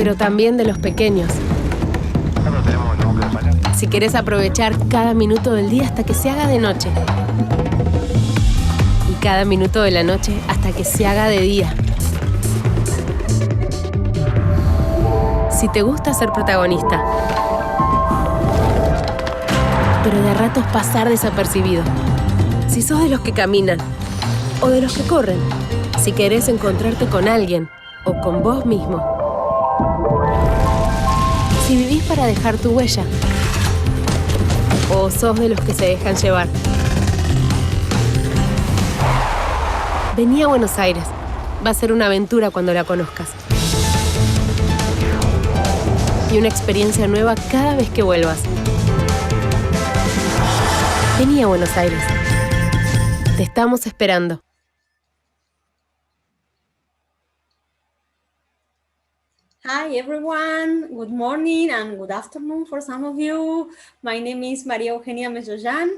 pero también de los pequeños. Si querés aprovechar cada minuto del día hasta que se haga de noche. Y cada minuto de la noche hasta que se haga de día. Si te gusta ser protagonista, pero de a ratos pasar desapercibido. Si sos de los que caminan o de los que corren. Si querés encontrarte con alguien o con vos mismo. Si vivís para dejar tu huella. O sos de los que se dejan llevar. Vení a Buenos Aires. Va a ser una aventura cuando la conozcas. Y una experiencia nueva cada vez que vuelvas. Vení a Buenos Aires. Te estamos esperando. Hi everyone, good morning and good afternoon for some of you. My name is Maria Eugenia Mejoyan.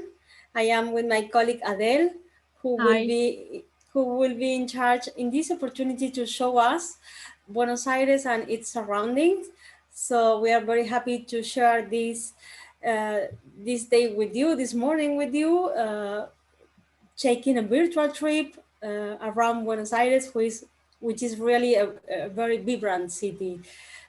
I am with my colleague Adele, who will be in charge in this opportunity to show us Buenos Aires and its surroundings. So we are very happy to share this day with you, this morning with you, taking a virtual trip around Buenos Aires, which is really a very vibrant city.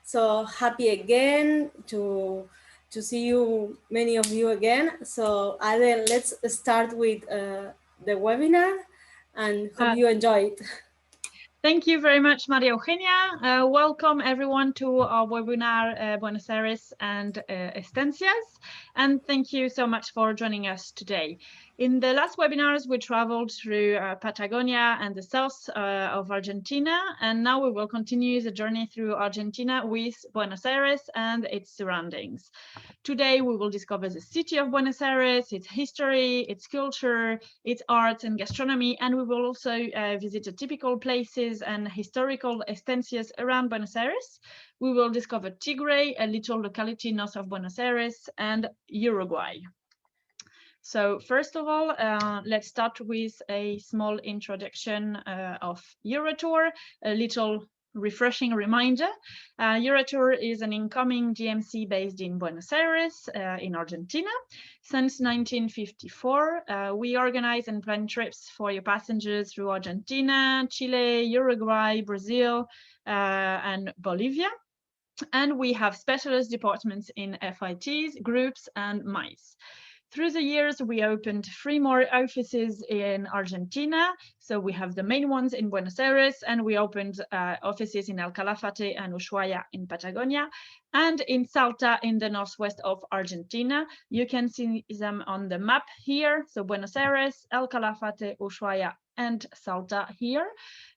So happy again to see you, many of you again. So Adel, let's start with the webinar and hope you enjoy it. Thank you very much, Maria Eugenia. Welcome everyone to our webinar, Buenos Aires and Estancias. And thank you so much for joining us today. In the last webinars, we traveled through Patagonia and the south of Argentina, and now we will continue the journey through Argentina with Buenos Aires and its surroundings. Today, we will discover the city of Buenos Aires, its history, its culture, its arts and gastronomy, and we will also visit the typical places and historical estancias around Buenos Aires. We will discover Tigre, a little locality north of Buenos Aires, and Uruguay. So first of all, let's start with a small introduction of Eurotour, a little refreshing reminder. Eurotour is an incoming GMC based in Buenos Aires, in Argentina. Since 1954, we organize and plan trips for your passengers through Argentina, Chile, Uruguay, Brazil, and Bolivia. And we have specialist departments in FITs, groups, and MICE. Through the years, we opened 3 more offices in Argentina. So we have the main ones in Buenos Aires, and we opened offices in El Calafate and Ushuaia in Patagonia, and in Salta in the northwest of Argentina. You can see them on the map here. So Buenos Aires, El Calafate, Ushuaia, and Salta here.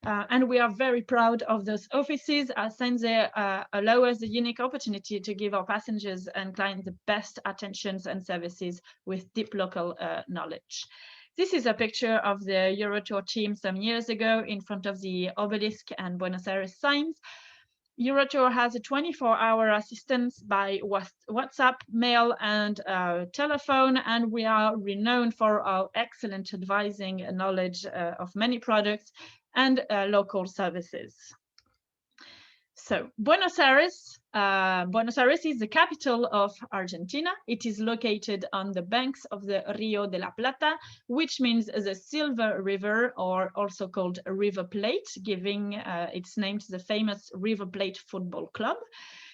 And we are very proud of those offices, since they allow us the unique opportunity to give our passengers and clients the best attentions and services with deep local knowledge. This is a picture of the Eurotour team some years ago in front of the obelisk and Buenos Aires signs. Eurotour has a 24-hour assistance by WhatsApp, mail, and telephone, and we are renowned for our excellent advising knowledge of many products and local services. So Buenos Aires is the capital of Argentina. It is located on the banks of the Rio de la Plata, which means the Silver River, or also called River Plate, giving its name to the famous River Plate Football Club.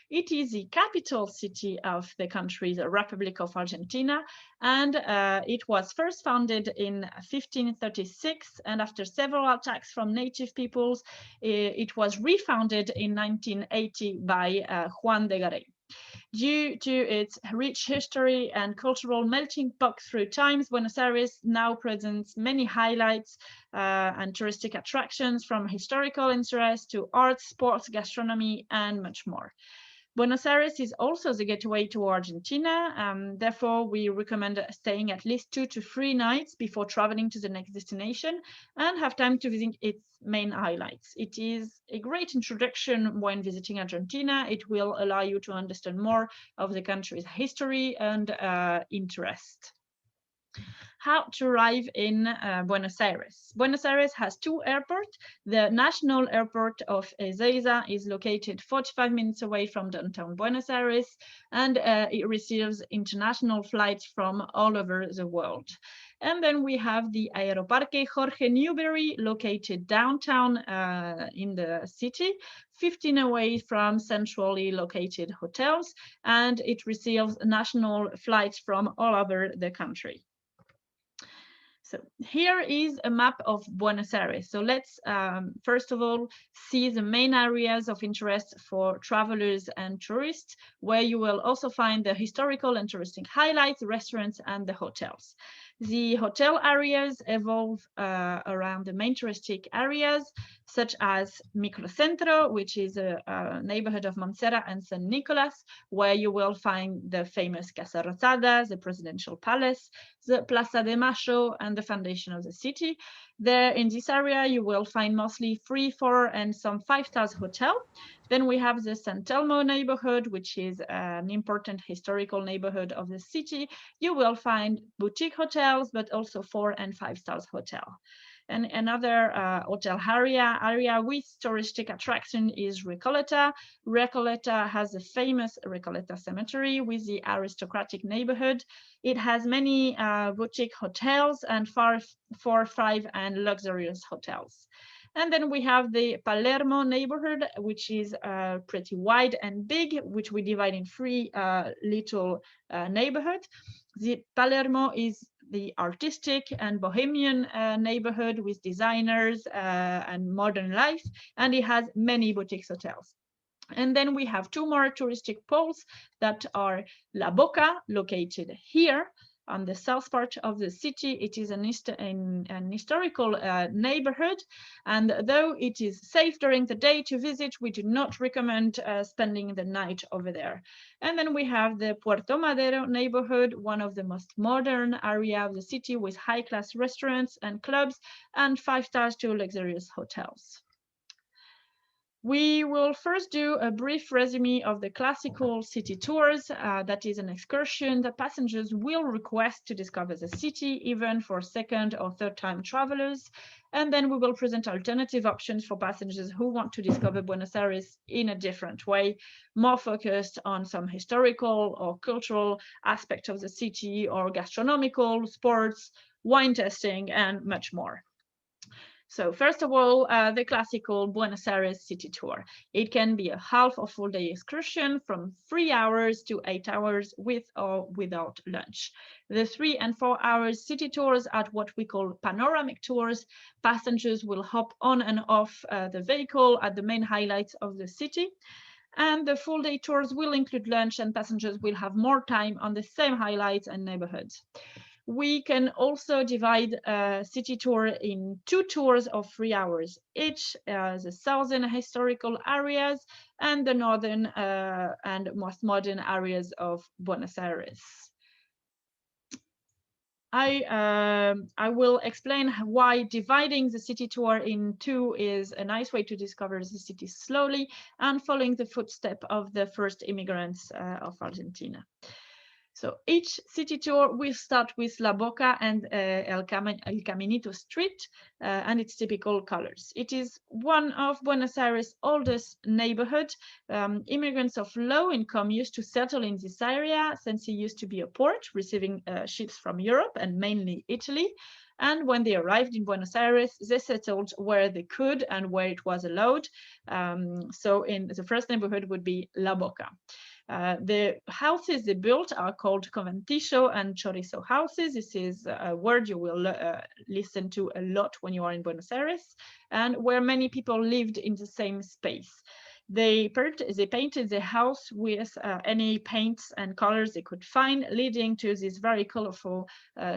It is the capital city of the country, the Republic of Argentina, and it was first founded in 1536, and after several attacks from native peoples, it was refounded in 1980 by Juan de Garay. Due to its rich history and cultural melting pot through times, Buenos Aires now presents many highlights and touristic attractions, from historical interest to arts, sports, gastronomy, and much more. Buenos Aires is also the gateway to Argentina. Therefore, we recommend staying at least 2 to 3 nights before traveling to the next destination and have time to visit its main highlights. It is a great introduction when visiting Argentina. It will allow you to understand more of the country's history and interest. How to arrive in Buenos Aires. Buenos Aires has two airports. The national airport of Ezeiza is located 45 minutes away from downtown Buenos Aires, and it receives international flights from all over the world. And then we have the Aeroparque Jorge Newbery, located downtown in the city, 15 away from centrally located hotels, and it receives national flights from all over the country. So here is a map of Buenos Aires. So let's first of all see the main areas of interest for travelers and tourists, where you will also find the historical and touristic highlights, restaurants, and the hotels. The hotel areas evolve around the main touristic areas, such as Microcentro, which is a neighborhood of Montserrat and San Nicolas, where you will find the famous Casa Rosada, the presidential palace, the Plaza de Mayo, and the foundation of the city. There in this area, you will find mostly 3, 4, and some 5-star hotel. Then we have the San Telmo neighborhood, which is an important historical neighborhood of the city. You will find boutique hotels, but also 4 and 5-star hotel. And another hotel area with touristic attraction is Recoleta. Recoleta has a famous Recoleta Cemetery with the aristocratic neighborhood. It has many boutique hotels and 4, 5, and luxurious hotels. And then we have the Palermo neighborhood, which is pretty wide and big, which we divide in 3 little neighborhoods. The Palermo is the artistic and bohemian neighborhood with designers and modern life, and it has many boutique hotels. And then we have 2 more touristic poles that are Lavoca, located here on the south part of the city. It is an historical neighborhood, and though it is safe during the day to visit, we do not recommend spending the night over there. And then we have the Puerto Madero neighborhood, one of the most modern area of the city with high-class restaurants and clubs and 5-star to luxurious hotels. We will first do a brief resume of the classical city tours. That is an excursion that passengers will request to discover the city, even for 2nd or 3rd time travelers. And then we will present alternative options for passengers who want to discover Buenos Aires in a different way, more focused on some historical or cultural aspect of the city, or gastronomical, sports, wine testing, and much more. So first of all, the classical Buenos Aires city tour. It can be a half or full day excursion from 3 hours to 8 hours with or without lunch. The 3 and 4 hours city tours are what we call panoramic tours. Passengers will hop on and off the vehicle at the main highlights of the city. And the full day tours will include lunch, and passengers will have more time on the same highlights and neighborhoods. We can also divide a city tour in 2 tours of 3 hours each, the southern historical areas and the northern and most modern areas of Buenos Aires. I will explain why dividing the city tour in 2 is a nice way to discover the city slowly and following the footsteps of the first immigrants of Argentina. So each city tour will start with Lavoca and El Caminito Street and its typical colors. It is one of Buenos Aires' oldest neighborhood. Immigrants of low income used to settle in this area since it used to be a port receiving ships from Europe and mainly Italy. And when they arrived in Buenos Aires, they settled where they could and where it was allowed. So in the first neighborhood would be Lavoca. The houses they built are called conventillo and chorizo houses. This is a word you will listen to a lot when you are in Buenos Aires, and where many people lived in the same space. They painted the house with any paints and colors they could find, leading to these very colorful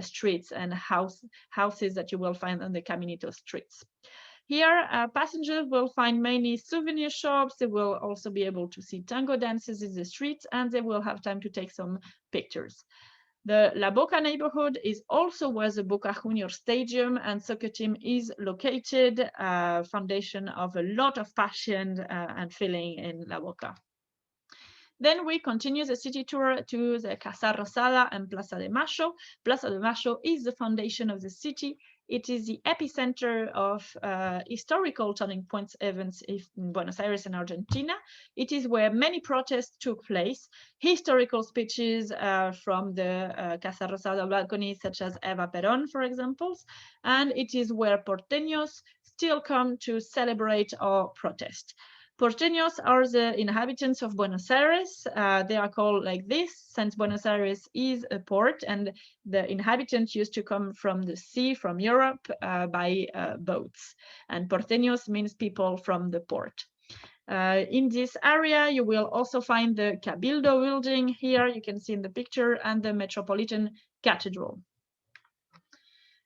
streets and houses that you will find on the Caminito streets. Here, passengers will find mainly souvenir shops. They will also be able to see tango dances in the streets, and they will have time to take some pictures. The Lavoca neighborhood is also where the Boca Juniors Stadium and soccer team is located, foundation of a lot of passion and feeling in Lavoca. Then we continue the city tour to the Casa Rosada and Plaza de Mayo. Plaza de Mayo is the foundation of the city. It is the epicenter of historical turning points events in Buenos Aires and Argentina. It is where many protests took place, historical speeches from the Casa Rosada balconies, such as Eva Perón, for example, and it is where porteños still come to celebrate or protest. Porteños are the inhabitants of Buenos Aires. They are called like this since Buenos Aires is a port and the inhabitants used to come from the sea, from Europe, by boats. And porteños means people from the port. In this area, you will also find the Cabildo building here, you can see in the picture, and the Metropolitan Cathedral.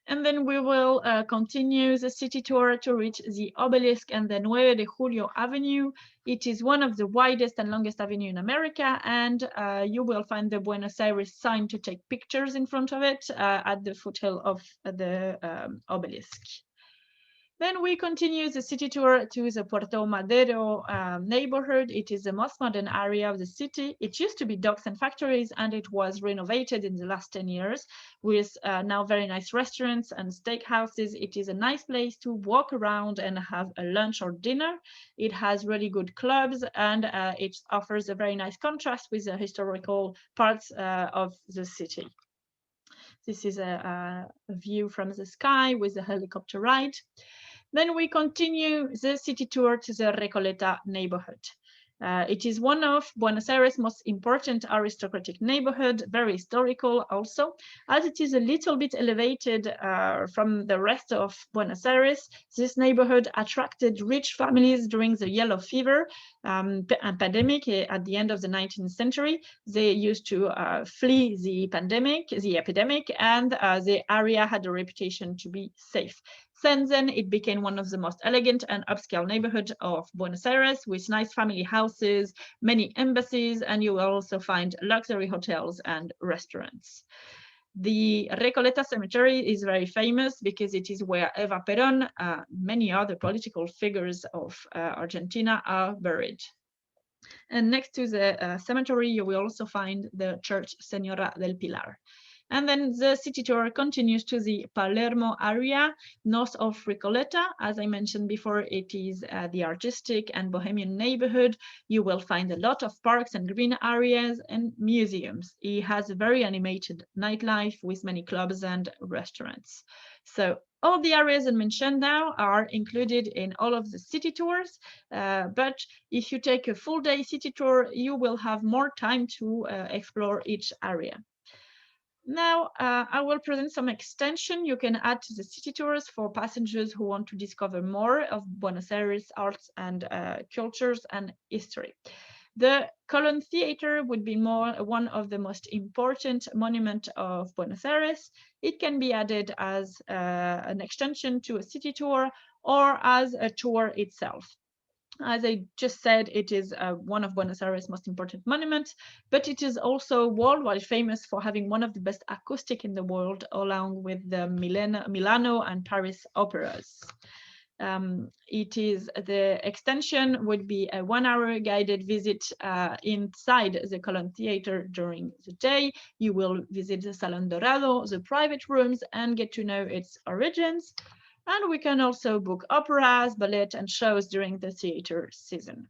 And then we will continue the city tour to reach the obelisk and the 9 de Julio Avenue. It is one of the widest and longest avenue in America, and you will find the Buenos Aires sign to take pictures in front of it at the foothill of the obelisk. Then we continue the city tour to the Puerto Madero neighborhood. It is the most modern area of the city. It used to be docks and factories, and it was renovated in the last 10 years with now very nice restaurants and steakhouses. It is a nice place to walk around and have a lunch or dinner. It has really good clubs, and it offers a very nice contrast with the historical parts of the city. This is a view from the sky with a helicopter ride. Then we continue the city tour to the Recoleta neighborhood. It is one of Buenos Aires' most important aristocratic neighborhood, very historical also, as it is a little bit elevated from the rest of Buenos Aires. This neighborhood attracted rich families during the yellow fever pandemic at the end of the 19th century. They used to flee the epidemic, and the area had a reputation to be safe. Since then, it became one of the most elegant and upscale neighborhoods of Buenos Aires, with nice family houses, many embassies, and you will also find luxury hotels and restaurants. The Recoleta Cemetery is very famous because it is where Eva Perón, many other political figures of Argentina are buried. And next to the cemetery, you will also find the church Señora del Pilar. And then the city tour continues to the Palermo area, north of Recoleta. As I mentioned before, it is the artistic and bohemian neighborhood. You will find a lot of parks and green areas and museums. It has a very animated nightlife with many clubs and restaurants. So all the areas I mentioned now are included in all of the city tours, but if you take a full day city tour, you will have more time to explore each area. Now, I will present some extension you can add to the city tours for passengers who want to discover more of Buenos Aires arts and cultures and history. The Colón Theater would be one of the most important monuments of Buenos Aires. It can be added as an extension to a city tour or as a tour itself. As I just said, it is one of Buenos Aires' most important monuments, but it is also worldwide famous for having one of the best acoustic in the world, along with the Milano and Paris operas. The extension would be a 1-hour guided visit inside the Colón Theater during the day. You will visit the Salón Dorado, the private rooms, and get to know its origins. And we can also book operas, ballet, and shows during the theater season.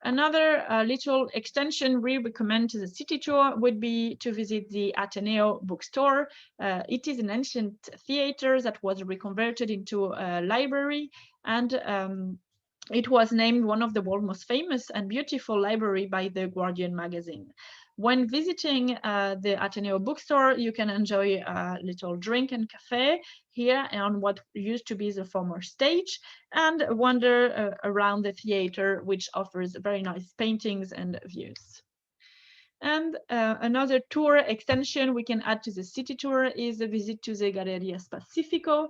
Another little extension we recommend to the city tour would be to visit the Ateneo Bookstore. It is an ancient theater that was reconverted into a library, and it was named one of the world's most famous and beautiful library by The Guardian magazine. When visiting the Ateneo Bookstore, you can enjoy a little drink and cafe here on what used to be the former stage, and wander around the theater, which offers very nice paintings and views. And another tour extension we can add to the city tour is a visit to the Galerías Pacífico.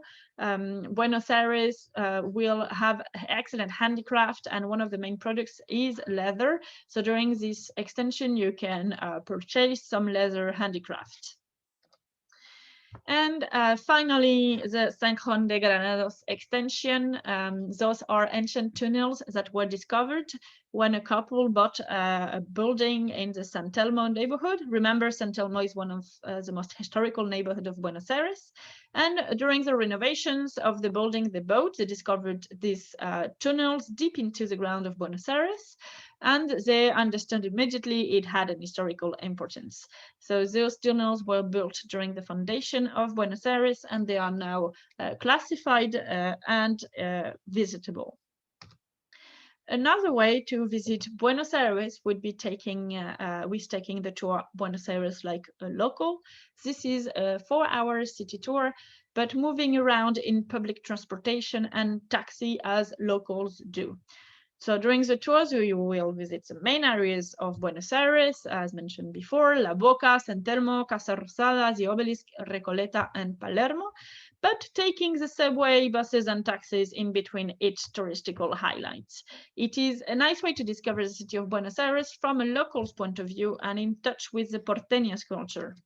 Buenos Aires will have excellent handicraft, and one of the main products is leather. So during this extension, you can purchase some leather handicraft. And finally, the San Juan de Granados extension. Those are ancient tunnels that were discovered when a couple bought a building in the San Telmo neighborhood. Remember, San Telmo is one of the most historical neighborhood of Buenos Aires. And during the renovations of the building they bought, they discovered these tunnels deep into the ground of Buenos Aires. And they understood immediately it had an historical importance. So those tunnels were built during the foundation of Buenos Aires, and they are now classified and visitable. Another way to visit Buenos Aires would be taking the tour Buenos Aires like a local. This is a 4-hour city tour, but moving around in public transportation and taxi as locals do. So during the tours, you will visit the main areas of Buenos Aires, as mentioned before, Lavoca, San Telmo, Casa Rosada, the Obelisk, Recoleta, and Palermo, but taking the subway, buses, and taxis in between its touristical highlights. It is a nice way to discover the city of Buenos Aires from a local's point of view and in touch with the porteño's culture.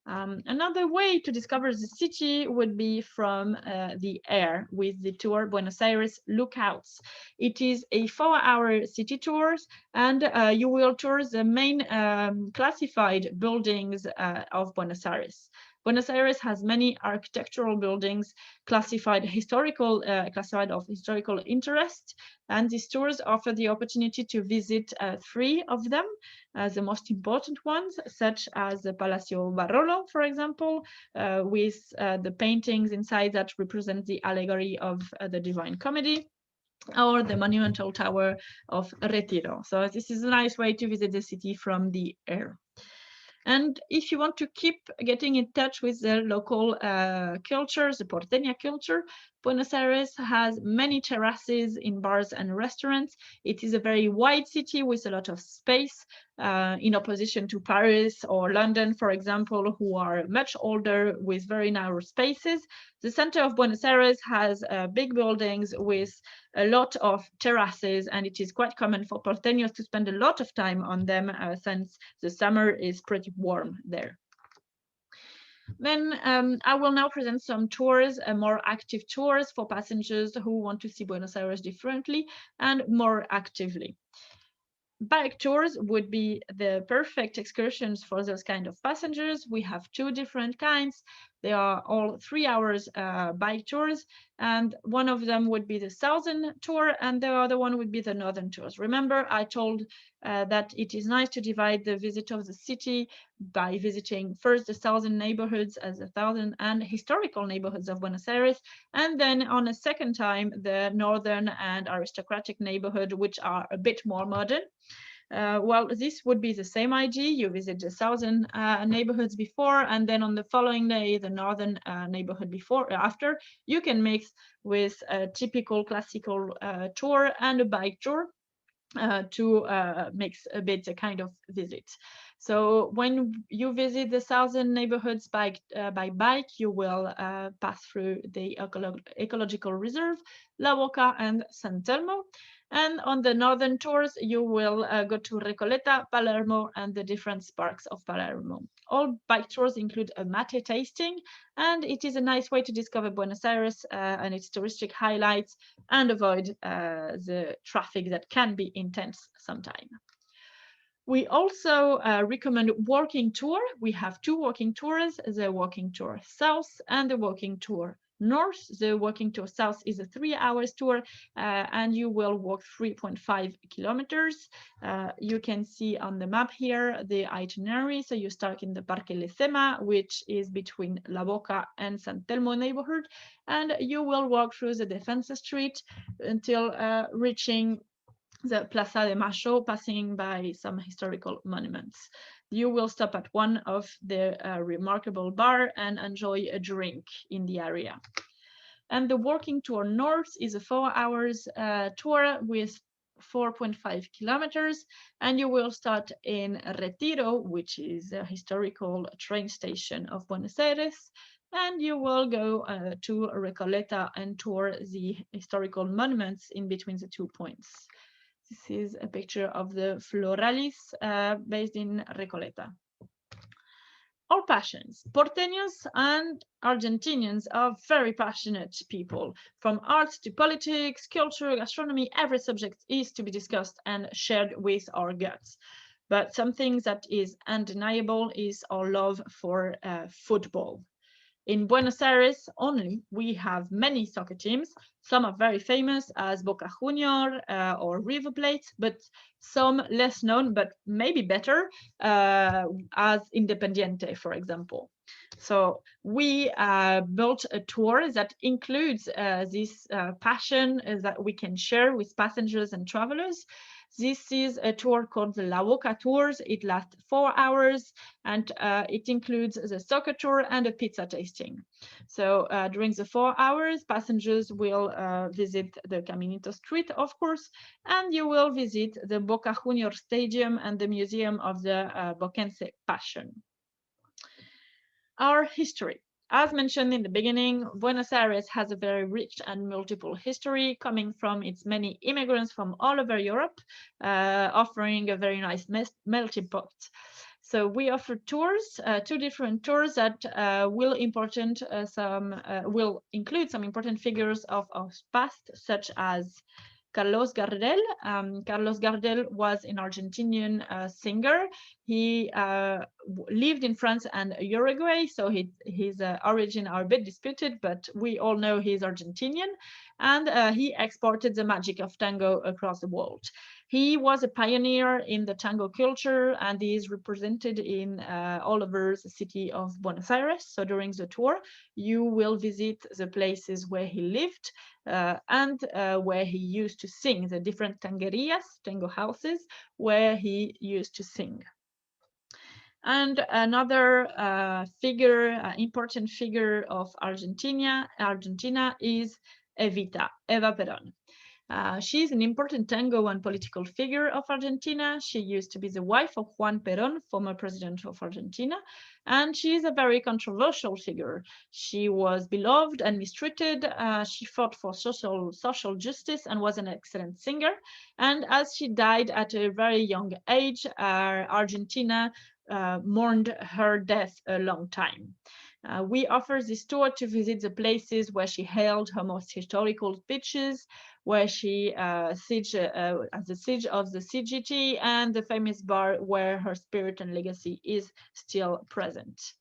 Another way to discover the city would be from the air with the tour Buenos Aires Lookouts. It is a 4-hour city tour, and you will tour the main classified buildings of Buenos Aires. Buenos Aires has many architectural buildings classified of historical interest, and these tours offer the opportunity to visit 3 of them, the most important ones, such as the Palacio Barolo, for example, with the paintings inside that represent the allegory of the Divine Comedy, or the monumental tower of Retiro. So this is a nice way to visit the city from the air. And if you want to keep getting in touch with the local culture, the porteña culture, Buenos Aires has many terraces in bars and restaurants. It is a very wide city with a lot of space, in opposition to Paris or London, for example, who are much older with very narrow spaces. The center of Buenos Aires has big buildings with a lot of terraces, and it is quite common for porteños to spend a lot of time on them since the summer is pretty warm there. Then I will now present some tours, more active tours for passengers who want to see Buenos Aires differently and more actively. Bike tours would be the perfect excursions for those kind of passengers. We have 2 different kinds. They are all 3 hours bike tours, and one of them would be the southern tour, and the other one would be the northern tours. Remember, I told that it is nice to divide the visit of the city by visiting first the southern neighborhoods as the southern and historical neighborhoods of Buenos Aires, and then on a second time, the northern and aristocratic neighborhood, which are a bit more modern. Well, this would be the same idea. You visit the southern neighborhoods before, and then on the following day, the northern neighborhood after. You can mix with a typical classical tour and a bike tour to mix a bit a kind of visit. So when you visit the southern neighborhoods by bike, you will pass through the ecological reserve, Lavoca and San Telmo. And on the northern tours, you will go to Recoleta, Palermo, and the different parks of Palermo. All bike tours include a mate tasting, and it is a nice way to discover Buenos Aires and its touristic highlights and avoid the traffic that can be intense sometimes. We also recommend walking tour. We have 2 walking tours, the walking tour south and the walking tour north. The walking tour south is a 3-hour tour, and you will walk 3.5 kilometers. You can see on the map here the itinerary. So you start in the Parque Lecema, which is between Lavoca and San Telmo neighborhood, and you will walk through the Defensa Street until reaching the Plaza de Mayo, passing by some historical monuments. You will stop at one of the remarkable bar and enjoy a drink in the area. And the walking tour north is a 4-hour tour with 4.5 kilometers, and you will start in Retiro, which is a historical train station of Buenos Aires, and you will go to Recoleta and tour the historical monuments in between the 2 points. This is a picture of the Floralis based in Recoleta. All passions. Porteños and Argentinians are very passionate people. From arts to politics, culture, gastronomy, every subject is to be discussed and shared with our guts. But something that is undeniable is our love for football. In Buenos Aires only, we have many soccer teams. Some are very famous as Boca Junior or River Plate, but some less known, but maybe better, as Independiente, for example. So we built a tour that includes this passion that we can share with passengers and travelers. This is a tour called the Lavoca Tours. It lasts 4 hours, and it includes the soccer tour and a pizza tasting. So during the 4 hours, passengers will visit the Caminito Street, of course, and you will visit the Boca Junior Stadium and the Museum of the Boquense Passion. Our history. As mentioned in the beginning, Buenos Aires has a very rich and multiple history coming from its many immigrants from all over Europe, offering a very nice melting pot. So we offer tours, 2 different tours that will include some important figures of our past, such as Carlos Gardel. Carlos Gardel was an Argentinian singer. He lived in France and Uruguay, so his origin are a bit disputed, but we all know he's Argentinian, and he exported the magic of tango across the world. He was a pioneer in the tango culture, and he is represented in all over the city of Buenos Aires. So during the tour, you will visit the places where he lived and where he used to sing, the different tanguerias, tango houses, where he used to sing. And another important figure of Argentina is Eva Perón. She's an important tango and political figure of Argentina. She used to be the wife of Juan Perón, former president of Argentina, and she is a very controversial figure. She was beloved and mistreated. She fought for social justice and was an excellent singer. And as she died at a very young age, Argentina mourned her death a long time. We offer this tour to visit the places where she held her most historical speeches, where she at the siege of the CGT, and the famous bar where her spirit and legacy is still present.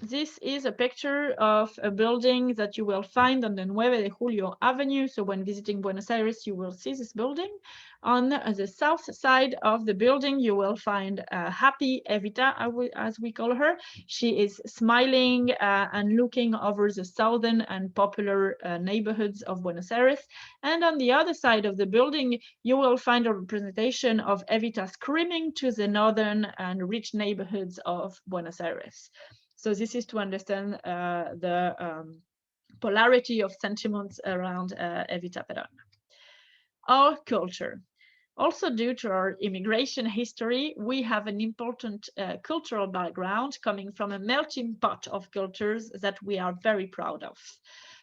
This is a picture of a building that you will find on the 9 de Julio Avenue. So when visiting Buenos Aires, you will see this building. On the south side of the building, you will find Happy Evita, as we call her. She is smiling and looking over the southern and popular neighborhoods of Buenos Aires. And on the other side of the building, you will find a representation of Evita screaming to the northern and rich neighborhoods of Buenos Aires. So this is to understand the polarity of sentiments around Evita Perón. Our culture. Also, due to our immigration history, we have an important cultural background coming from a melting pot of cultures that we are very proud of.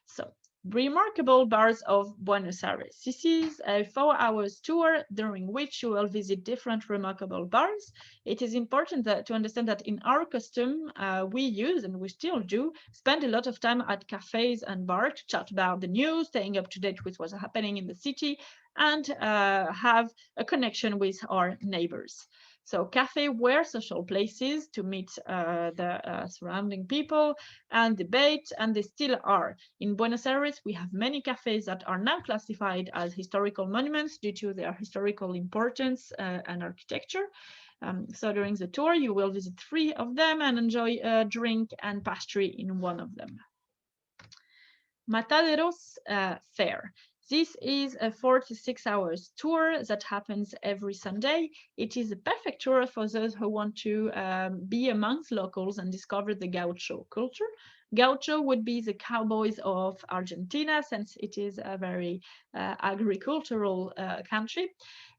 So, remarkable bars of Buenos Aires. This is a 4-hour tour during which you will visit different remarkable bars. It is important to understand that in our custom, we use, and we still do, spend a lot of time at cafes and bars to chat about the news, staying up to date with what's happening in the city, and have a connection with our neighbors. So cafes were social places to meet the surrounding people and debate, and they still are. In Buenos Aires, we have many cafes that are now classified as historical monuments due to their historical importance and architecture. So during the tour, you will visit 3 of them and enjoy a drink and pastry in one of them. Mataderos Fair. This is a 4 to 6 hours tour that happens every Sunday. It is a perfect tour for those who want to be amongst locals and discover the Gaucho culture. Gaucho would be the cowboys of Argentina, since it is a very agricultural country.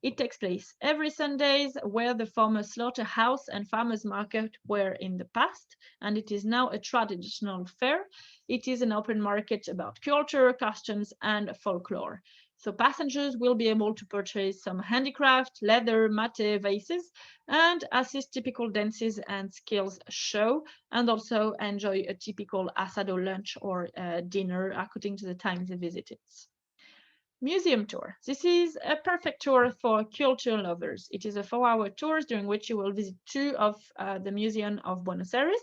It takes place every Sundays, where the former slaughterhouse and farmers market were in the past, and it is now a traditional fair. It is an open market about culture, customs, and folklore. So passengers will be able to purchase some handicraft, leather, mate vases, and assist typical dances and skills show, and also enjoy a typical asado lunch or dinner according to the time they visit it. Museum tour. This is a perfect tour for culture lovers. It is a 4-hour tour during which you will visit 2 of the Museum of Buenos Aires,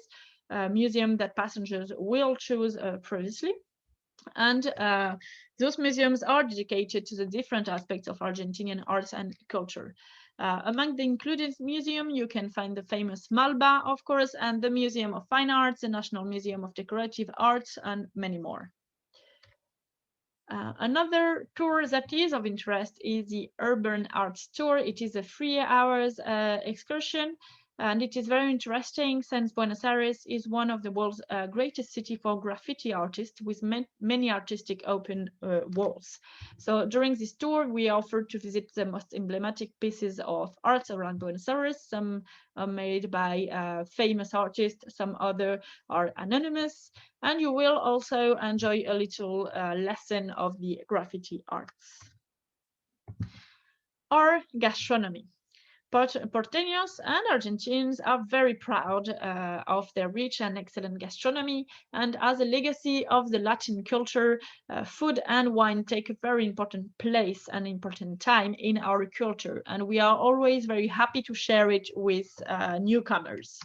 a museum that passengers will choose previously. And those museums are dedicated to the different aspects of Argentinian arts and culture. Among the included museum, you can find the famous Malba, of course, and the Museum of Fine Arts, the National Museum of Decorative Arts, and many more. Another tour that is of interest is the Urban Arts Tour. It is a 3 hours excursion, and it is very interesting since Buenos Aires is one of the world's greatest city for graffiti artists with many artistic open walls. So during this tour, we offered to visit the most emblematic pieces of art around Buenos Aires. Some are made by famous artists, some other are anonymous, and you will also enjoy a little lesson of the graffiti arts. Our gastronomy. Porteños and Argentines are very proud of their rich and excellent gastronomy, and as a legacy of the Latin culture, food and wine take a very important place and important time in our culture, and we are always very happy to share it with newcomers.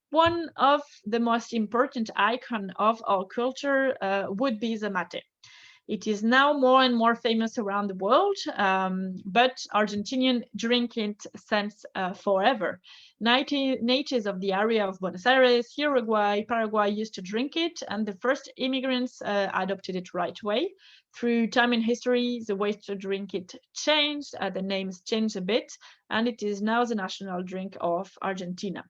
One of the most important icons of our culture would be the mate. It is now more and more famous around the world, but Argentinians drink it since forever. Natives of the area of Buenos Aires, Uruguay, Paraguay used to drink it, and the first immigrants adopted it right away. Through time in history, the ways to drink it changed, the names changed a bit, and it is now the national drink of Argentina.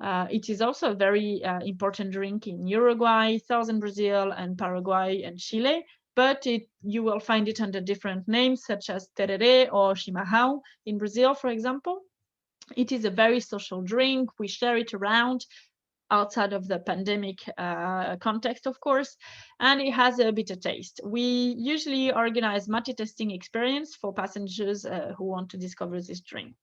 It is also a very important drink in Uruguay, southern Brazil, and Paraguay and Chile, but you will find it under different names such as tereré or chimarrão in Brazil, for example. It is a very social drink. We share it around outside of the pandemic context, of course, and it has a bitter taste. We usually organize mate tasting experience for passengers who want to discover this drink.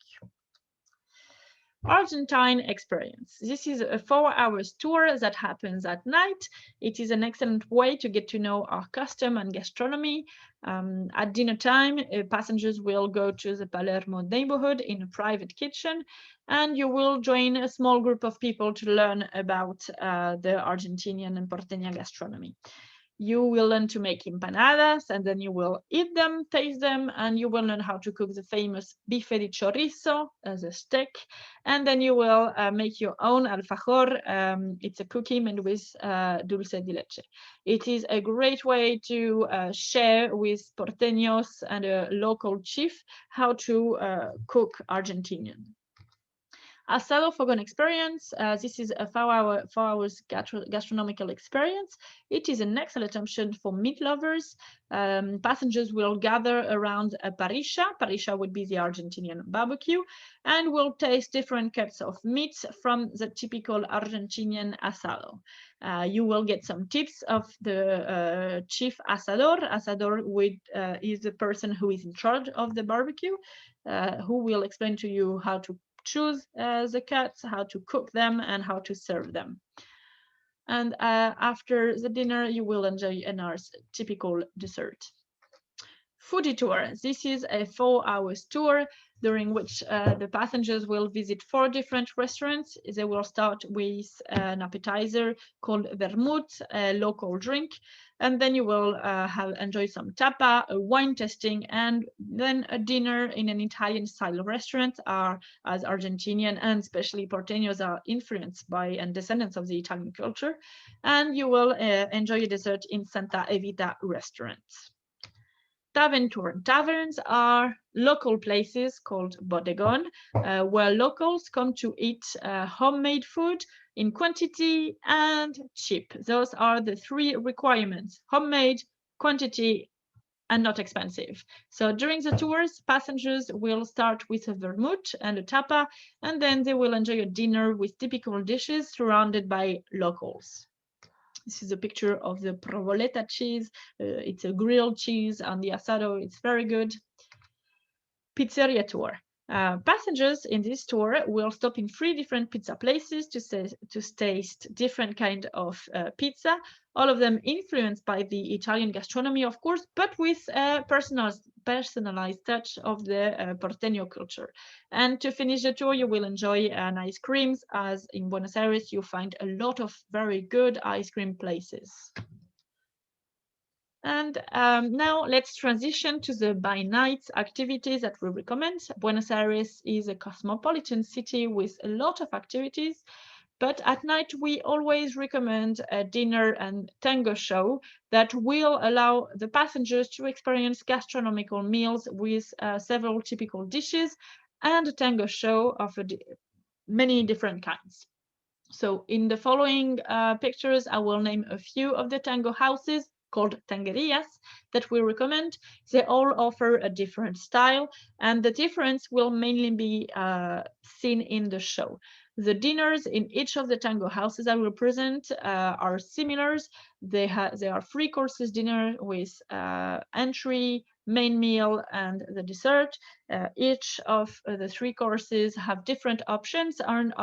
Argentine Experience. This is a 4-hour tour that happens at night. It is an excellent way to get to know our custom and gastronomy. At dinner time, passengers will go to the Palermo Neighborhood in a private kitchen, and you will join a small group of people to learn about the Argentinian and Porteña gastronomy. You will learn to make empanadas, and then you will eat them, taste them, and you will learn how to cook the famous bife de chorizo as a steak. And then you will make your own alfajor. It's a cookie made with dulce de leche. It is a great way to share with porteños and a local chief how to cook Argentinian. Asado Fogon Experience. This is a 4 hours gastronomical experience. It is an excellent option for meat lovers. Passengers will gather around a parrilla. Parrilla would be the Argentinian barbecue, and will taste different cuts of meat from the typical Argentinian asado. You will get some tips of the chief asador. Asador is the person who is in charge of the barbecue, who will explain to you how to choose the cuts, how to cook them, and how to serve them. And after the dinner, you will enjoy a nice typical dessert. Foodie tour. This is a 4-hour tour during which the passengers will visit 4 different restaurants. They will start with an appetizer called vermouth, a local drink, and then you will enjoy some tapa, a wine tasting, and then a dinner in an Italian-style restaurant. As Argentinian and especially Porteños are influenced by and descendants of the Italian culture, and you will enjoy a dessert in Santa Evita restaurant. Tavern tour. Taverns are local places called bodegon, where locals come to eat homemade food in quantity and cheap. Those are the 3 requirements: homemade, quantity, and not expensive. So during the tours, passengers will start with a vermouth and a tapa, and then they will enjoy a dinner with typical dishes surrounded by locals. This is a picture of the provoleta cheese. It's a grilled cheese on the asado. It's very good. Pizzeria tour. Passengers in this tour will stop in 3 different pizza places to taste different kind of pizza, all of them influenced by the Italian gastronomy, of course, but with a personalized touch of the Porteño culture. And to finish the tour, you will enjoy ice creams, as in Buenos Aires, you find a lot of very good ice cream places. And now let's transition to the by night activities that we recommend. Buenos Aires is a cosmopolitan city with a lot of activities, but at night we always recommend a dinner and tango show that will allow the passengers to experience gastronomical meals with several typical dishes and a tango show of many different kinds. So in the following pictures, I will name a few of the tango houses called tanguerias that we recommend. They all offer a different style, and the difference will mainly be seen in the show. The dinners in each of the tango houses I will present are similar. They are 3 courses dinner with entry, main meal, and the dessert. Each of the 3 courses have different options and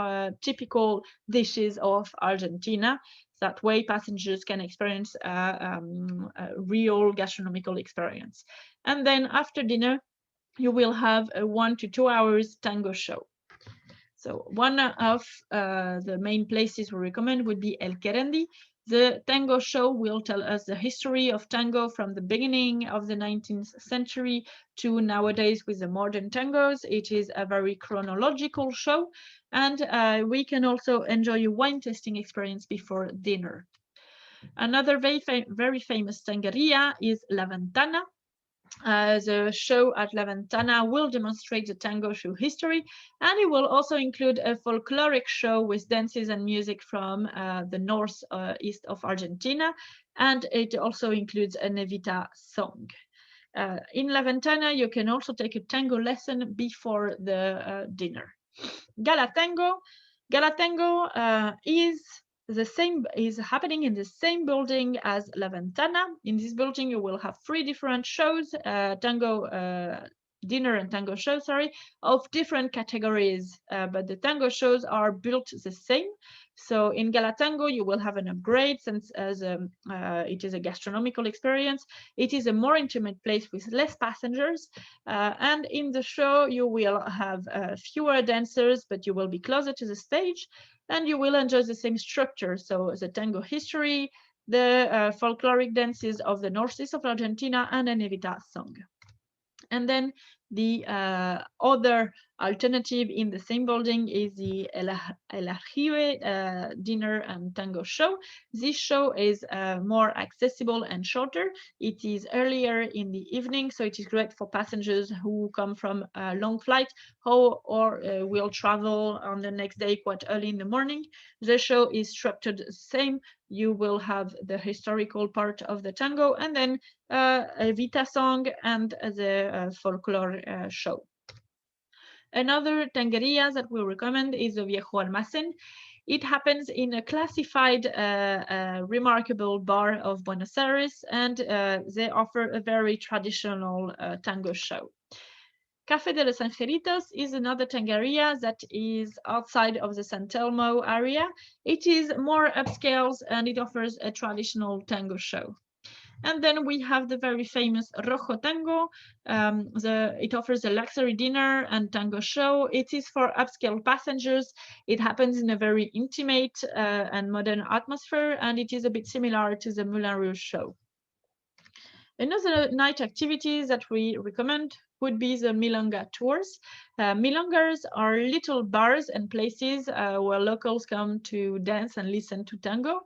typical dishes of Argentina. That way passengers can experience a real gastronomical experience. And then after dinner, you will have a 1 to 2 hours tango show. So one of the main places we recommend would be El Querendi. The tango show will tell us the history of tango from the beginning of the 19th century to nowadays with the modern tangos. It is a very chronological show, and we can also enjoy a wine tasting experience before dinner. Another very famous tangeria is La Ventana. The show at La Ventana will demonstrate the tango through history, and it will also include a folkloric show with dances and music from the northeast of Argentina, and it also includes a Evita song. In La Ventana, you can also take a tango lesson before the dinner. Gala Tango. Gala Tango is happening in the same building as La Ventana. In this building, you will have 3 different shows, dinner and tango show, of different categories, but the tango shows are built the same. So in Gala Tango, you will have an upgrade since it is a gastronomical experience. It is a more intimate place with less passengers. And in the show, you will have fewer dancers, but you will be closer to the stage, and you will enjoy the same structure. So the tango history, the folkloric dances of the northeast of Argentina, and an Evita song. And then the other alternative in the same building is the El Aljibe dinner and tango show. This show is more accessible and shorter. It is earlier in the evening, so it is great for passengers who come from a long flight or will travel on the next day quite early in the morning. The show is structured the same. You will have the historical part of the tango, and then a Vita song and the folklore show. Another tangeria that we recommend is the Viejol Masen. It happens in a classified remarkable bar of Buenos Aires, and they offer a very traditional tango show. Café de los Angelitos is another tangeria that is outside of the San Telmo area. It is more upscale and it offers a traditional tango show. And then we have the very famous Rojo Tango. It offers a luxury dinner and tango show. It is for upscale passengers. It happens in a very intimate and modern atmosphere, and it is a bit similar to the Moulin Rouge show. Another night activities that we recommend would be the Milanga Tours. Milangas are little bars and places where locals come to dance and listen to tango.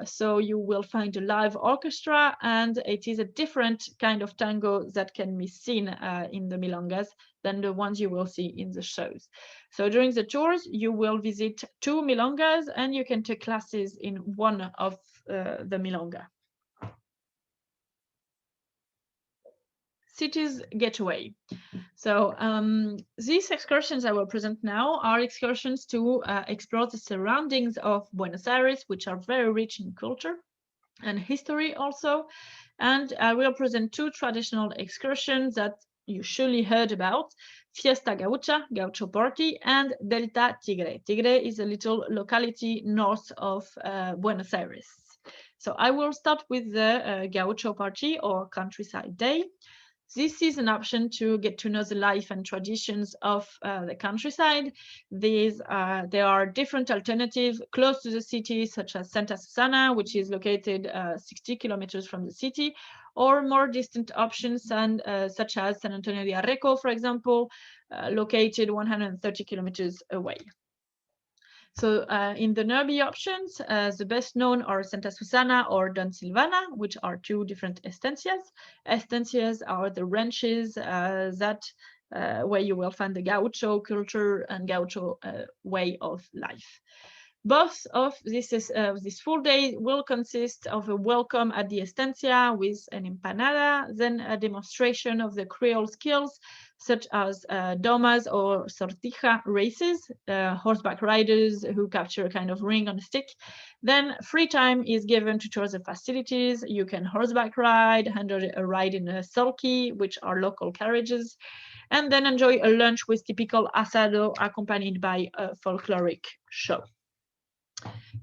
So you will find a live orchestra, and it is a different kind of tango that can be seen in the Milangas than the ones you will see in the shows. So during the tours, you will visit 2 Milangas, and you can take classes in one of the Milanga. city's getaway. So these excursions I will present now are excursions to explore the surroundings of Buenos Aires, which are very rich in culture and history also. And I will present two traditional excursions that you surely heard about: Fiesta Gaucha, Gaucho Party, and Delta Tigre. Tigre is a little locality north of Buenos Aires. So I will start with the Gaucho Party, or Countryside Day. This is an option to get to know the life and traditions of the countryside. There are different alternatives close to the city, such as Santa Susana, which is located 60 kilometers from the city, or more distant options, such as San Antonio de Areco, for example, located 130 kilometers away. So in the nearby options, the best known are Santa Susana or Don Silvana, which are two different estancias. Estancias are the ranches where you will find the Gaucho culture and Gaucho way of life. Both of this full day will consist of a welcome at the estancia with an empanada, then a demonstration of the Creole skills, such as domas or sortija races, horseback riders who capture a kind of ring on a stick. Then free time is given to tour the facilities. You can horseback ride, handle a ride in a sulky, which are local carriages, and then enjoy a lunch with typical asado accompanied by a folkloric show.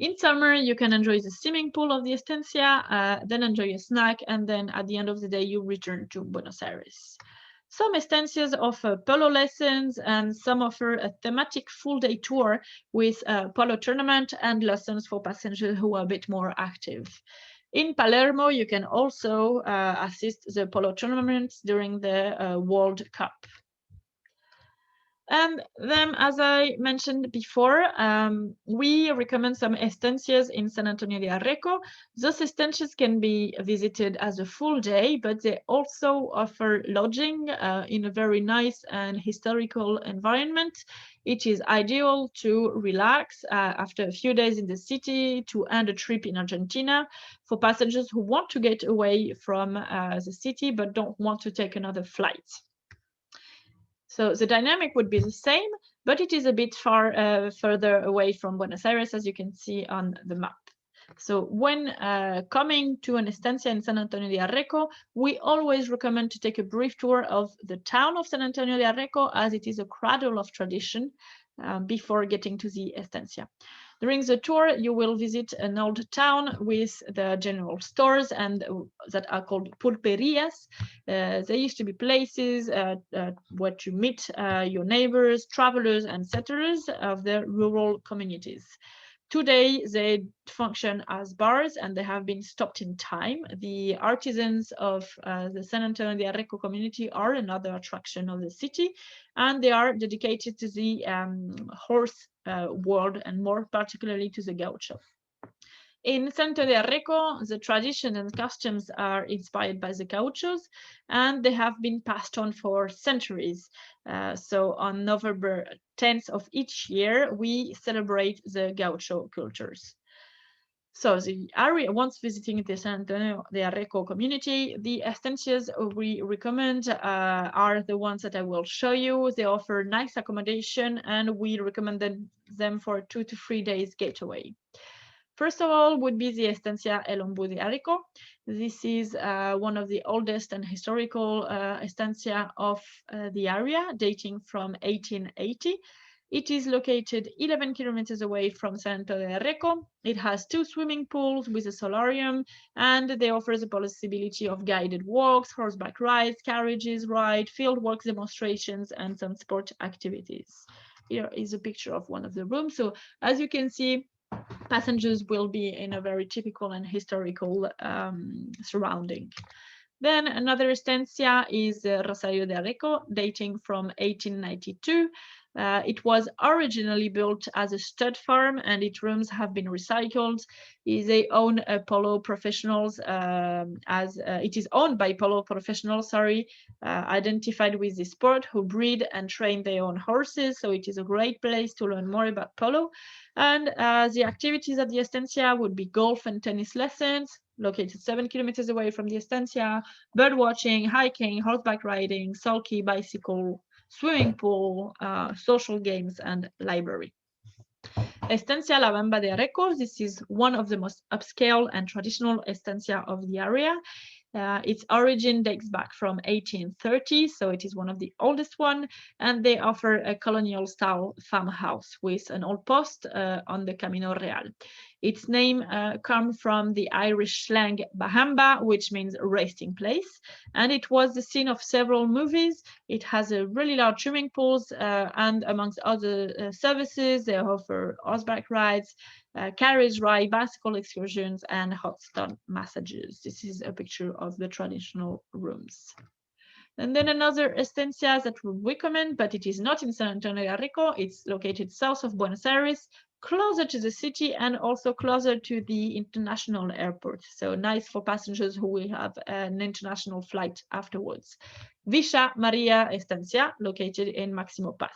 In summer, you can enjoy the swimming pool of the estancia, then enjoy a snack, and then at the end of the day, you return to Buenos Aires. Some estancias offer polo lessons, and some offer a thematic full-day tour with a polo tournament and lessons for passengers who are a bit more active. In Palermo, you can also assist the polo tournaments during the World Cup. And then, as I mentioned before, we recommend some estancias in San Antonio de Areco. Those estancias can be visited as a full day, but they also offer lodging in a very nice and historical environment. It is ideal to relax after a few days in the city, to end a trip in Argentina, for passengers who want to get away from the city but don't want to take another flight. So the dynamic would be the same, but it is a bit further away from Buenos Aires, as you can see on the map. So when coming to an estancia in San Antonio de Areco, we always recommend to take a brief tour of the town of San Antonio de Areco, as it is a cradle of tradition before getting to the estancia. During the tour, you will visit an old town with the general stores and that are called pulperias. They used to be places where to meet your neighbors, travelers, and settlers of the rural communities. Today, they function as bars, and they have been stopped in time. The artisans of the San Antonio de Areco community are another attraction of the city, and they are dedicated to the horse world, and more particularly to the Gaucho. In San Antonio de Areco, the tradition and customs are inspired by the Gauchos, and they have been passed on for centuries. So on November 10th of each year, we celebrate the Gaucho cultures. So the area, once visiting the San Antonio de Areco community, the estancias we recommend are the ones that I will show you. They offer nice accommodation, and we recommend them for 2 to 3 days getaway. First of all would be the Estancia El Ombudi Arico. This is one of the oldest and historical estancia of the area, dating from 1880. It is located 11 kilometers away from San Antonio de Areco. It has 2 swimming pools with a solarium, and they offer the possibility of guided walks, horseback rides, carriages ride, fieldwork demonstrations, and some sport activities. Here is a picture of one of the rooms. So as you can see, passengers will be in a very typical and historical surrounding. Then another estancia is Rosario Deleco, dating from 1892. It was originally built as a stud farm, and its rooms have been recycled. They own polo professionals, it is owned by polo professionals, identified with the sport, who breed and train their own horses. So it is a great place to learn more about polo. And the activities at the estancia would be golf and tennis lessons, located 7 kilometers away from the Estancia, bird watching, hiking, horseback riding, sulky, bicycle, swimming pool, social games, and library. Estancia La Bamba de Arico. This is one of the most upscale and traditional estancia of the area. Its origin dates back from 1830, so it is one of the oldest one, and they offer a colonial style farmhouse with an old post on the Camino Real. Its name comes from the Irish slang Bahamba, which means resting place, and it was the scene of several movies. It has a really large swimming pools, and amongst other services, they offer horseback rides, carriage ride, bicycle excursions, and hot stone massages. This is a picture of the traditional rooms. And then another estancia that we recommend, but it is not in San Antonio de Arico. It's located south of Buenos Aires, closer to the city and also closer to the international airport. So nice for passengers who will have an international flight afterwards. Villa Maria Estancia, located in Maximo Paz.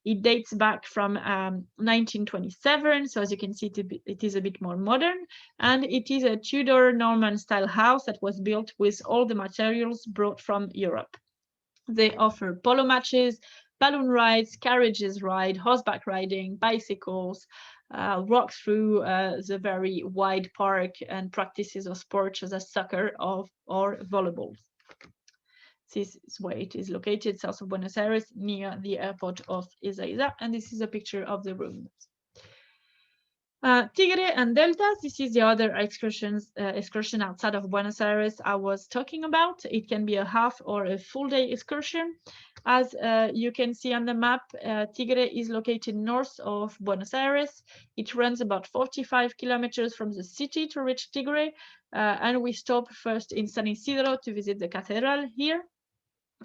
It dates back from 1927, so as you can see, it is a bit more modern, and it is a Tudor Norman style house that was built with all the materials brought from Europe. They offer polo matches, balloon rides, carriages ride, horseback riding, bicycles, walk through the very wide park, and practices of sports such as soccer or volleyball. This is where it is located, south of Buenos Aires, near the airport of Ezeiza, and this is a picture of the rooms. Tigre and Deltas, this is the other excursion outside of Buenos Aires I was talking about. It can be a half or a full day excursion. As you can see on the map, Tigre is located north of Buenos Aires. It runs about 45 kilometers from the city to reach Tigre, and we stop first in San Isidro to visit the cathedral here,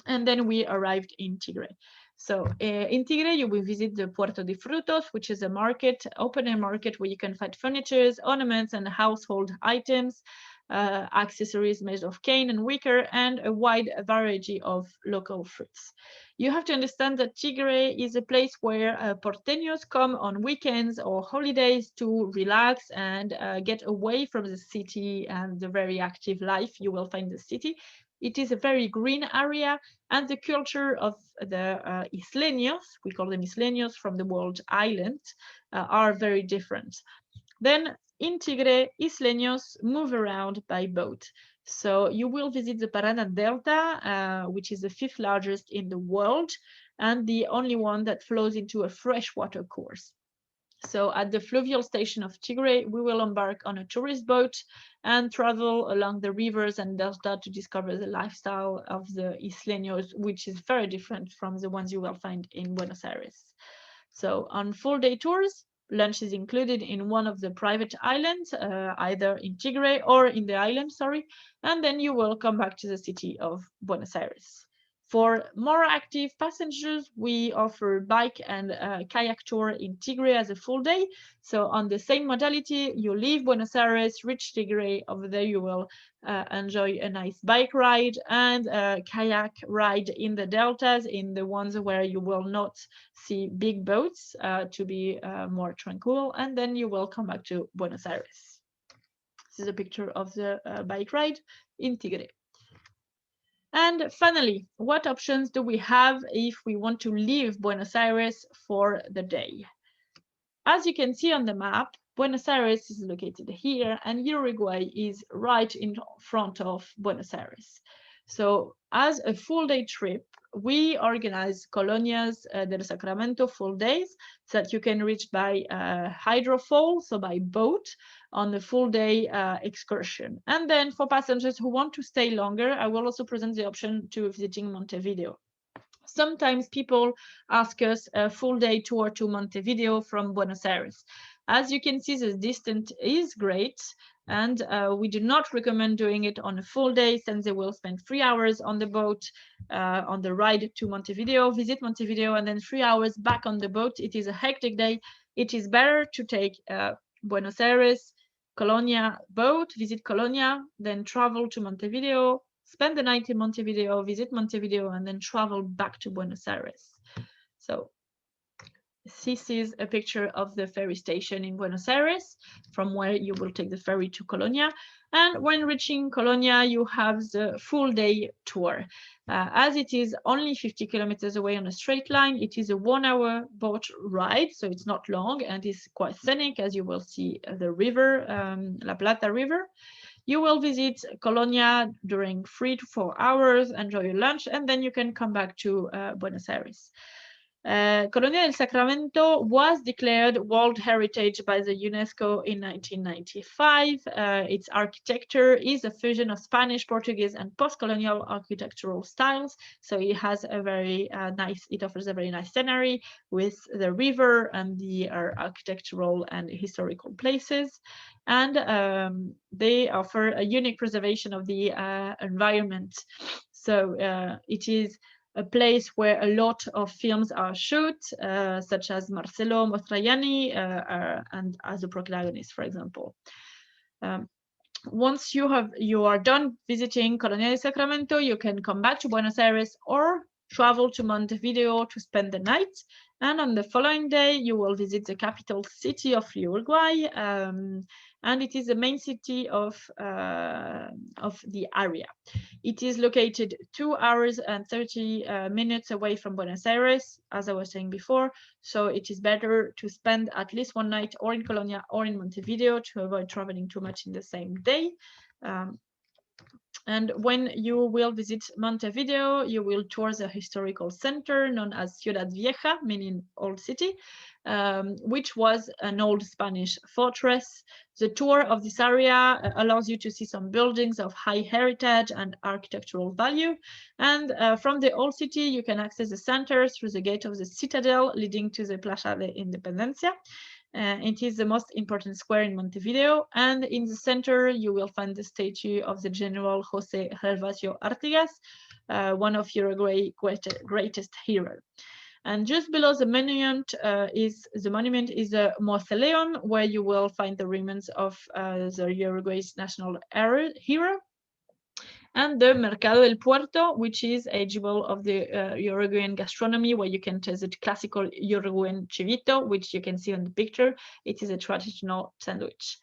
and then we arrived in Tigre. So in Tigre, you will visit the Puerto de Frutos, which is a market, open-air market where you can find furniture, ornaments, and household items, accessories made of cane and wicker, and a wide variety of local fruits. You have to understand that Tigre is a place where porteños come on weekends or holidays to relax and get away from the city and the very active life you will find in the city. It is a very green area, and the culture of the isleños, we call them isleños from the word island, are very different. Then in Tigre, isleños move around by boat. So you will visit the Paraná Delta, which is the 5th largest in the world, and the only one that flows into a freshwater course. So at the fluvial station of Tigre, we will embark on a tourist boat and travel along the rivers and delta to discover the lifestyle of the isleños, which is very different from the ones you will find in Buenos Aires. So on full day tours, lunch is included in one of the private islands, either in Tigre or in the island, and then you will come back to the city of Buenos Aires. For more active passengers, we offer bike and kayak tour in Tigre as a full day. So on the same modality, you leave Buenos Aires, reach Tigre. Over there, you will enjoy a nice bike ride and a kayak ride in the deltas, in the ones where you will not see big boats to be more tranquil. And then you will come back to Buenos Aires. This is a picture of the bike ride in Tigre. And finally, what options do we have if we want to leave Buenos Aires for the day? As you can see on the map, Buenos Aires is located here, and Uruguay is right in front of Buenos Aires. So as a full day trip, we organize Colonias del Sacramento full days so that you can reach by hydrofoil, so by boat, on the full day excursion. And then for passengers who want to stay longer, I will also present the option to visiting Montevideo. Sometimes people ask us a full day tour to Montevideo from Buenos Aires. As you can see, the distance is great, and we do not recommend doing it on a full day, since they will spend 3 hours on the boat on the ride to Montevideo, visit Montevideo, and then 3 hours back on the boat. It is a hectic day. It is better to take Buenos Aires, Colonia boat, visit Colonia, then travel to Montevideo, spend the night in Montevideo, visit Montevideo, and then travel back to Buenos Aires. So This is a picture of the ferry station in Buenos Aires, from where you will take the ferry to Colonia. And when reaching Colonia, you have the full day tour. As it is only 50 kilometers away on a straight line, it is a 1-hour boat ride, so it's not long and it's quite scenic, as you will see the river, La Plata River. You will visit Colonia during 3 to 4 hours, enjoy your lunch, and then you can come back to Buenos Aires. Colonial del Sacramento was declared World Heritage by the UNESCO in 1995. Its architecture is a fusion of Spanish, Portuguese, and post-colonial architectural styles. So it has a very it offers a very nice scenery with the river and the architectural and historical places. And they offer a unique preservation of the environment. So it is a place where a lot of films are shot, such as Marcello Mastroianni and as a protagonist, for example. Once you are done visiting Colonial de Sacramento, you can come back to Buenos Aires or travel to Montevideo to spend the night. And on the following day, you will visit the capital city of Uruguay, and it is the main city of the area. It is located 2 hours and 30 minutes away from Buenos Aires, as I was saying before. So it is better to spend at least one night or in Colonia or in Montevideo to avoid traveling too much in the same day. And when you will visit Montevideo, you will tour the historical center known as Ciudad Vieja, meaning old city, which was an old Spanish fortress. The tour of this area allows you to see some buildings of high heritage and architectural value. And from the old city, you can access the center through the gate of the citadel leading to the Plaza de Independencia. It is the most important square in Montevideo, and in the center you will find the statue of the General Jose Gervasio Artigas, one of Uruguay's greatest heroes. And just below the monument is a mausoleum where you will find the remains of the Uruguay's national hero. And the Mercado del Puerto, which is a jewel of the Uruguayan gastronomy, where you can taste the classical Uruguayan chivito, which you can see on the picture. It is a traditional sandwich.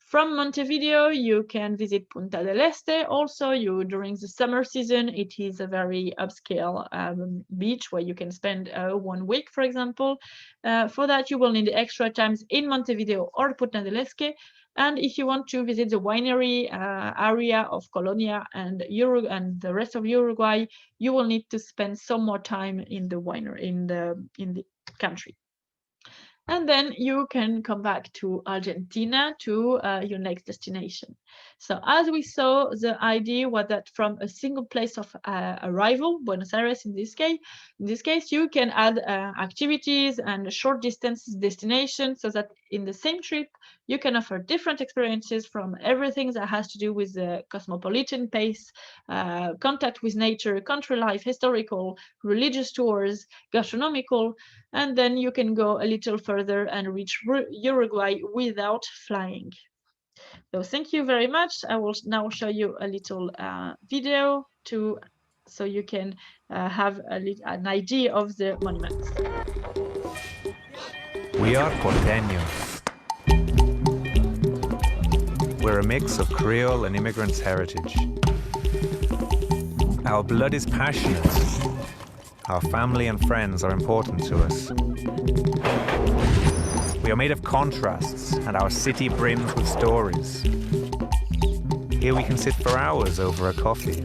From Montevideo, you can visit Punta del Este. Also, during the summer season, it is a very upscale beach where you can spend 1 week, for example. For that, you will need extra times in Montevideo or Punta del Este. And if you want to visit the winery area of Colonia and the rest of Uruguay, you will need to spend some more time in the winery in the country. And then you can come back to Argentina to your next destination. So as we saw, the idea was that from a single place of arrival, Buenos Aires in this case, you can add activities and short distance destinations so that in the same trip, you can offer different experiences from everything that has to do with the cosmopolitan pace, contact with nature, country life, historical, religious tours, gastronomical, and then you can go a little further and reach Uruguay without flying. So thank you very much. I will now show you a little video so you can have an idea of the monuments. We are Porteños. We're a mix of Creole and immigrants' heritage. Our blood is passionate. Our family and friends are important to us. We are made of contrasts, and our city brims with stories. Here we can sit for hours over a coffee.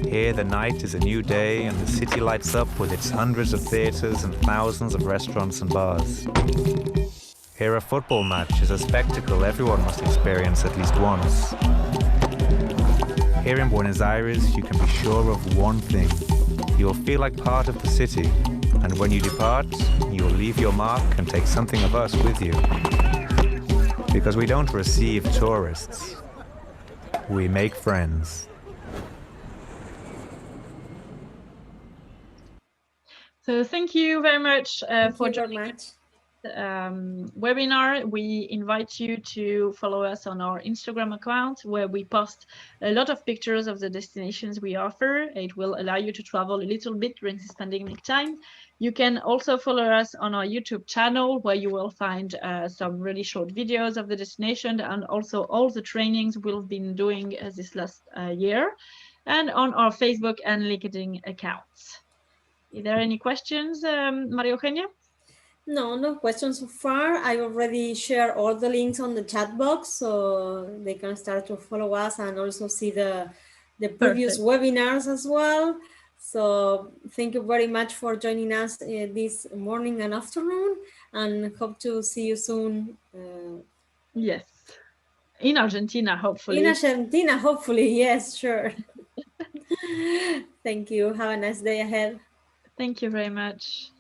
Here the night is a new day, and the city lights up with its hundreds of theaters and thousands of restaurants and bars. Here a football match is a spectacle everyone must experience at least once. Here in Buenos Aires, you can be sure of one thing. You'll feel like part of the city, and when you depart, you'll leave your mark and take something of us with you. Because we don't receive tourists, we make friends. So thank you very much for joining us. webinar, we invite you to follow us on our Instagram account, where we post a lot of pictures of the destinations we offer. It will allow you to travel a little bit during this pandemic time. You can also follow us on our YouTube channel, where you will find some really short videos of the destination, and also all the trainings we've been doing this last year, and on our Facebook and LinkedIn accounts. Is there any questions, Maria Eugenia? No, no questions so far. I already shared all the links on the chat box, so they can start to follow us and also see the previous webinars as well. So thank you very much for joining us this morning and afternoon, and hope to see you soon. Yes, in Argentina, hopefully. In Argentina, hopefully, yes, sure. Thank you. Have a nice day ahead. Thank you very much.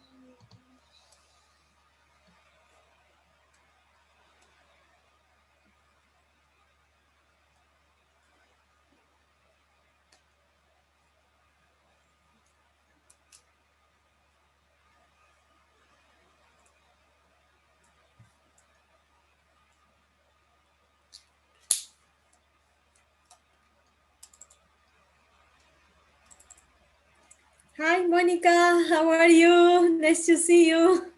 Hi, Monica. How are you? Nice to see you.